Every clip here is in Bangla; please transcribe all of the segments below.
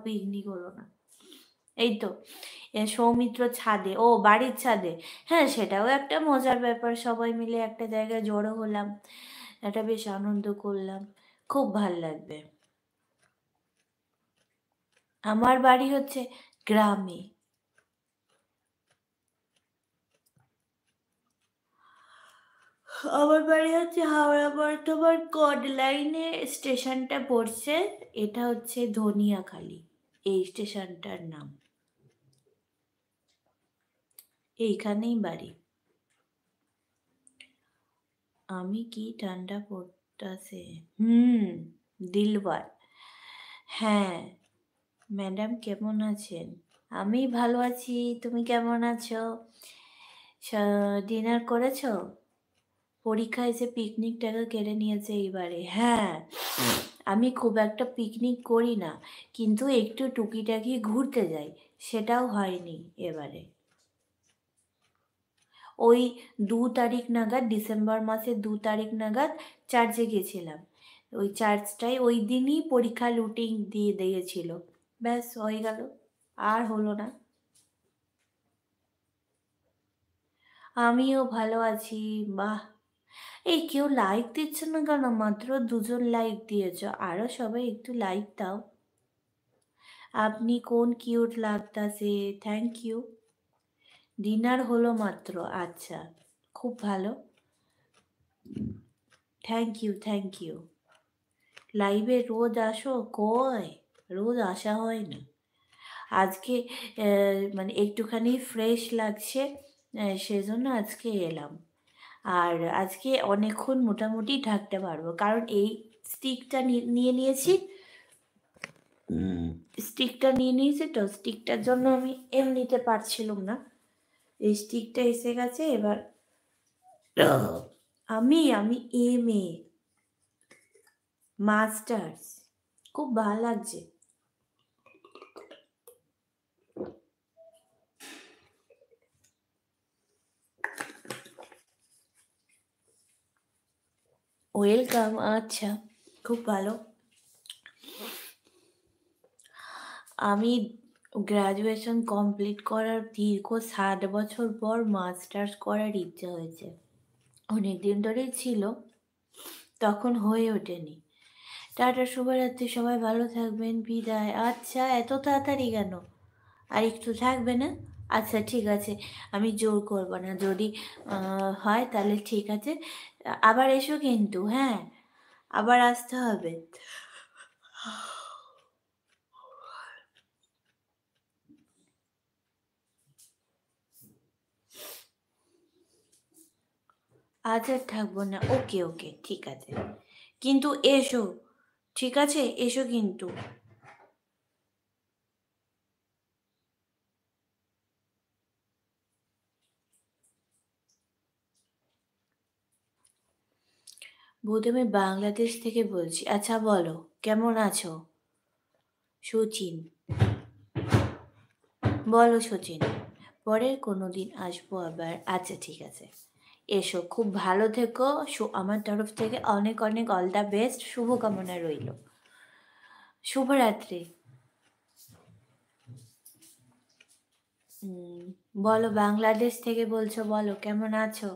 পিকনিক হলো না। এই তো সৌমিত্র ছাদে, ও বাড়ির ছাদে। হ্যাঁ, সেটাও একটা মজার ব্যাপার, সবাই মিলে একটা জায়গায় জড়ো হলাম, একটা বেশ আনন্দ করলাম, খুব ভাল লাগবে। আমার বাড়ি হচ্ছে গ্রামে। আমার বাড়ি হচ্ছে হাওড়া বর্ধমান কড লাইনে স্টেশনটা পড়ছে, এটা হচ্ছে ধনিয়াখালি, এই স্টেশনটার নাম। এইখানেই বাড়ি। আমি কি ঠান্ডা পড়তাছে। দিলবার। হ্যাঁ, ম্যাডাম কেমন আছেন? আমি ভালো আছি, তুমি কেমন আছো? ডিনার করেছো? পরীক্ষায় যে পিকনিকটাকে কেড়ে নিয়েছে এইবারে। হ্যাঁ, আমি খুব একটা পিকনিক করি না, কিন্তু একটু টুকিটাকি ঘুরতে যাই, সেটাও হয়নি এবারে। ওই 2 তারিখ নাগাদ, ডিসেম্বর মাসের 2 তারিখ নাগাদ চার্চে গেছিলাম। ওই চার্চটাই ওই দিনই পরীক্ষা রুটিন দিয়ে দিয়েছিল, ব্যাস হয়ে গেল, আর হলো না। আমিও ভালো আছি। বাহ, এই কেউ লাইক দিচ্ছে না কেন? মাত্র 2জন লাইক দিয়েছ, আরো সবাই একটু লাইক দাও। আপনি কোন কিউট লাগতাছে, থ্যাংক ইউ। ডিনার হলো মাত্র, আচ্ছা, খুব ভালো, থ্যাংক ইউ থ্যাংক ইউ। লাইভে রোজ আসো? কই, রোজ আসা হয় না। আজকে মানে একটুখানি ফ্রেশ লাগছে, সেজন্য আজকে এলাম। আর আজকে অনেকক্ষণ মোটামুটি থাকতে পারবো, কারণ এই স্টিকটা নিয়ে নিয়েছি। স্টিকটা নিয়ে নিয়েছি তো, স্টিকটার জন্য আমি এমনিতে পারছিলাম না, এই স্টিকটা এসে গেছে এবার। আমি এম এ মাস্টার্স, খুব ভালো লাগছে। ওয়েলকাম, আচ্ছা, খুব ভালো। আমি গ্র্যাজুয়েশন কমপ্লিট করার দীর্ঘ 7 বছর পর মাস্টার্স করার ইচ্ছা হয়েছে। অনেক দিন ধরেই ছিল, তখন হয়ে ওঠেনি। টাটা, শুভরাত্রি, সবাই ভালো থাকবেন, বিদায়। আচ্ছা, এত তাড়াতাড়ি কেন? আর একটু থাকবে না? আচ্ছা ঠিক আছে, আমি জোর করবো না, যদি হয় তাহলে ঠিক আছে। আবার এসো কিন্তু, হ্যাঁ, আবার আসতে হবে। আজ আর থাকবো না, ওকে ওকে, ঠিক আছে, কিন্তু এসো, ঠিক আছে, এসো কিন্তু। বৌদি, আমি বাংলাদেশ থেকে বলছি। আচ্ছা বলো, কেমন আছো? সচিন, বলো সচিন। পরে কোনো দিন আসবো আবার, আচ্ছা ঠিক আছে, এসো, খুব ভালো থেকো। আমার তরফ থেকে অনেক অনেক অল দ্য বেস্ট, শুভকামনা রইল। শুভরাত্রি। বলো, বাংলাদেশ থেকে বলছো, বলো কেমন আছো?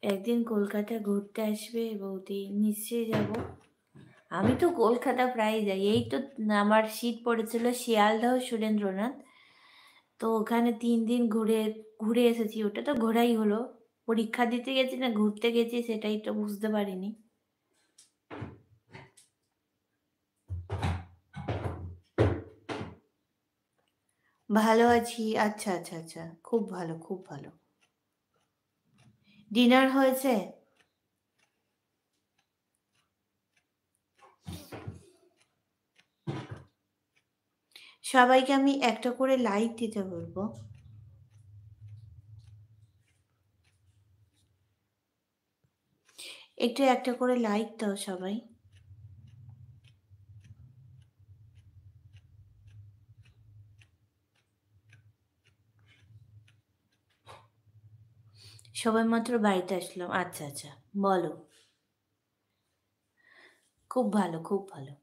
একদিন কলকাতা ঘুরতে আসবে বৌদি? নিশ্চয়ই যাব। আমি তো কলকাতা প্রায় যাই, এই তো আমার সিট পড়েছিল শিয়ালদহ সুরেন্দ্রনাথ, তো ওখানে 3 দিন ঘুরে ঘুরে এসেছি। ওটা তো ঘোরাই হলো, পরীক্ষা দিতে গেছি না ঘুরতে গেছি সেটাই তো বুঝতে পারিনি। ভালো আছি, আচ্ছা আচ্ছা আচ্ছা, খুব ভালো খুব ভালো। ডিনার হয়েছে? সবাইকে আমি একটা করে লাইক দিতে বলবো। একটু একটা করে লাইক দাও সবাই। সবাই মাত্র বাড়িতে আসলাম, আচ্ছা আচ্ছা, বলো। খুব ভালো খুব ভালো।